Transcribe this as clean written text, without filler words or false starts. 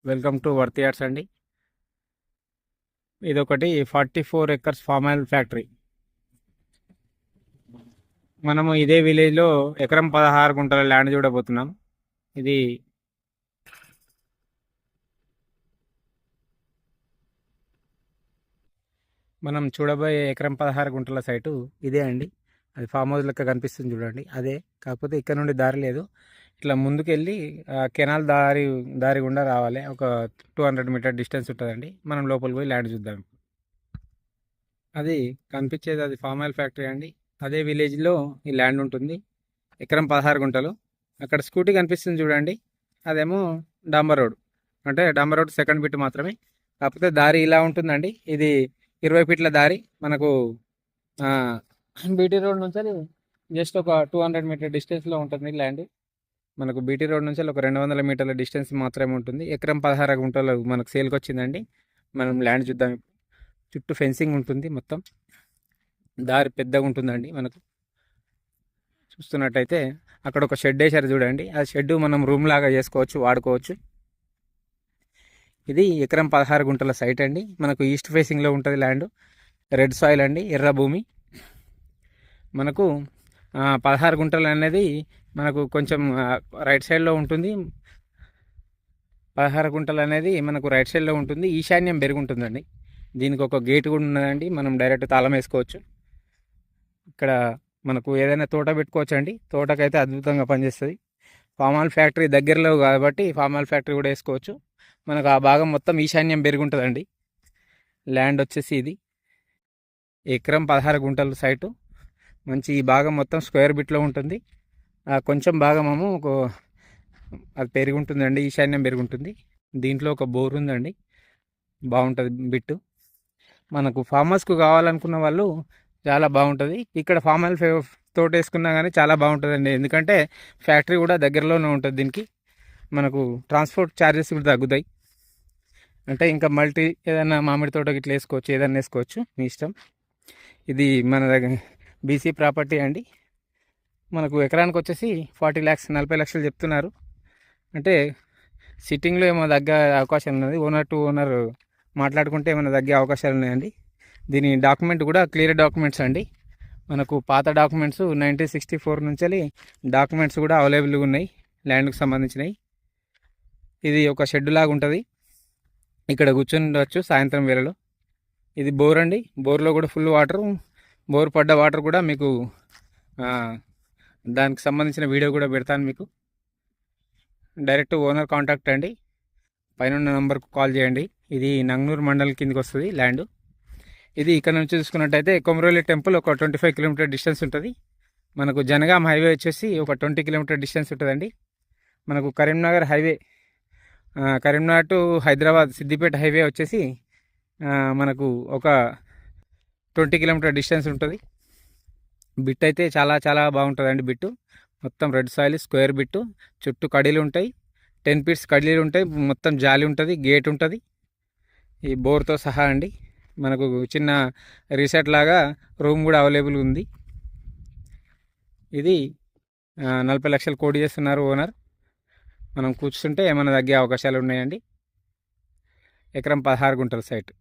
Welcome to వర్తి yards అండి. ఇదొకటి 44 acres palm oil factory. మనము ఇదే విలేజ్లో ఎకరం 16 గుంటల ల్యాండ్ చూడబోతున్నాం. ఇది మనం చూడబోయే ఎకరం 16 గుంటల సైటు ఇదే అండి. అది ఫామ్ హౌస్ లెక్క కనిపిస్తుంది చూడండి, అదే. కాకపోతే ఇక్కడ నుండి దారి లేదు, ఇట్లా ముందుకెళ్ళి కెనాల్ దారి గుండా రావాలి. ఒక 200 మీటర్ డిస్టెన్స్ ఉంటుందండి. మనం లోపలికి పోయి ల్యాండ్ చూద్దాం. అది కనిపించేది అది ఫామ్ ఆయిల్ ఫ్యాక్టరీ అండి. అదే విలేజ్లో ఈ ల్యాండ్ ఉంటుంది. ఎకరం 16 గుంటలు. అక్కడ స్కూటీ కనిపిస్తుంది చూడండి, అదేమో డాంబర్ రోడ్. అంటే డాంబర్ రోడ్ సెకండ్ బిట్ మాత్రమే. కాకపోతే దారి ఇలా ఉంటుందండి. ఇది 20 ఫీట్ల దారి. మనకు బీటీ రోడ్ నుంచి జస్ట్ ఒక 200 మీటర్ డిస్టెన్స్లో ఉంటుంది ల్యాండ్. మనకు బీటీ రోడ్ నుంచి ఒక 200 మీటర్ల డిస్టెన్స్ మాత్రమే ఉంటుంది. ఎకరం 16 గుంటలు మనకు సేల్కి వచ్చిందండి. మనం ల్యాండ్ చూద్దాం. చుట్టూ ఫెన్సింగ్ ఉంటుంది, మొత్తం దారి పెద్దగా ఉంటుందండి. మనకు చూస్తున్నట్టయితే అక్కడ ఒక షెడ్ వేసారు చూడండి, ఆ షెడ్ మనం రూమ్ లాగా చేసుకోవచ్చు, వాడుకోవచ్చు. ఇది ఎకరం 16 గుంటల సైట్ అండి. మనకు ఈస్ట్ ఫేసింగ్లో ఉంటుంది ల్యాండ్. రెడ్ సాయిల్ అండి, ఎర్ర భూమి. మనకు 16 గుంటలు అనేది మనకు కొంచెం రైట్ సైడ్లో ఉంటుంది. 16 గుంటలు అనేది మనకు రైట్ సైడ్లో ఉంటుంది. ఈశాన్యం పెరుగుంటుందండి. దీనికి ఒక గేట్ కూడా ఉన్నదండి, మనం డైరెక్ట్ తాళం వేసుకోవచ్చు. ఇక్కడ మనకు ఏదైనా తోట పెట్టుకోవచ్చు అండి. తోటకైతే అద్భుతంగా పనిచేస్తుంది. ఫామ్ ఆయిల్ ఫ్యాక్టరీ దగ్గరలో కాబట్టి ఫామ్ ఆయిల్ ఫ్యాక్టరీ కూడా వేసుకోవచ్చు. మనకు ఆ భాగం మొత్తం ఈశాన్యం పెరుగుంటుందండి. ల్యాండ్ వచ్చేసి ఇది ఎకరం 16 గుంటల సైటు. మంచి ఈ భాగం మొత్తం స్క్వేర్ బిట్లో ఉంటుంది. కొంచెం భాగం ఏమో అది పెరుగుంటుందండి, ఈశాన్యం పెరుగుంటుంది. దీంట్లో ఒక బోర్ ఉందండి, బాగుంటుంది బిట్టు. మనకు ఫార్మర్స్కు కావాలనుకున్న వాళ్ళు చాలా బాగుంటుంది. ఇక్కడ ఫామ్ ఆయిల్ తోట వేసుకున్నా కానీ చాలా బాగుంటుందండి. ఎందుకంటే ఫ్యాక్టరీ కూడా దగ్గరలోనే ఉంటుంది. దీనికి మనకు ట్రాన్స్పోర్ట్ ఛార్జెస్ కూడా తగ్గుతాయి. అంటే ఇంకా మల్టీ ఏదైనా మామిడి తోటకి ఇట్లా వేసుకోవచ్చు, ఏదైనా వేసుకోవచ్చు, మీ ఇష్టం. ఇది మన దగ్గర బీసీ ప్రాపర్టీ అండి. మనకు ఎకరానికి వచ్చేసి 40 lakhs 40 లక్షలు చెప్తున్నారు. అంటే సిట్టింగ్లో ఏమో తగ్గే అవకాశం ఉన్నది. ఓనర్ టు ఓనర్ మాట్లాడుకుంటే ఏమైనా తగ్గే అవకాశాలు ఉన్నాయండి. దీని డాక్యుమెంట్ కూడా క్లియర్ డాక్యుమెంట్స్ అండి. మనకు పాత డాక్యుమెంట్స్ 1964 నుంచి డాక్యుమెంట్స్ కూడా అవైలబుల్గా ఉన్నాయి, ల్యాండ్కి సంబంధించినవి. ఇది ఒక షెడ్ లాగా ఉంటుంది, ఇక్కడ కూర్చొని ఉండవచ్చు సాయంత్రం వేళలో. ఇది బోర్ అండి. బోర్లో కూడా ఫుల్ వాటర్, బోర్ పడ్డ వాటర్ కూడా మీకు దానికి సంబంధించిన వీడియో కూడా పెడతాను మీకు. డైరెక్ట్ ఓనర్ కాంటాక్ట్ అండి, పైన నెంబర్కు కాల్ చేయండి. ఇది నంగనూరు మండల్ కిందకి వస్తుంది ల్యాండ్. ఇది ఇక్కడ నుంచి చూసుకున్నట్టయితే కొమరోలి టెంపుల్ ఒక 25 కిలోమీటర్ డిస్టెన్స్ ఉంటుంది. మనకు జనగాం హైవే వచ్చేసి ఒక 20 కిలోమీటర్ డిస్టెన్స్ ఉంటుందండి. మనకు Karimnagar highway, Karimnagar to Hyderabad Siddipet highway వచ్చేసి మనకు ఒక 20 కిలోమీటర్ డిస్టెన్స్ ఉంటుంది. బిట్ అయితే చాలా చాలా బాగుంటుందండి. బిట్టు మొత్తం రెడ్ సాయిల్ స్క్వేర్ బిట్టు, చుట్టూ కడీలు ఉంటాయి, 10 ఫీట్స్ కడీలు ఉంటాయి, మొత్తం జాలి ఉంటుంది, గేట్ ఉంటుంది, ఈ బోర్తో సహా అండి. మనకు చిన్న రీసెట్ లాగా రూమ్ కూడా అవైలబుల్ ఉంది. ఇది 40 లక్షలు కోడి చేస్తున్నారు ఓనర్. మనం కూర్చుంటే ఏమైనా తగ్గే అవకాశాలు ఉన్నాయండి. ఎకరం 16 గుంటల సైట్.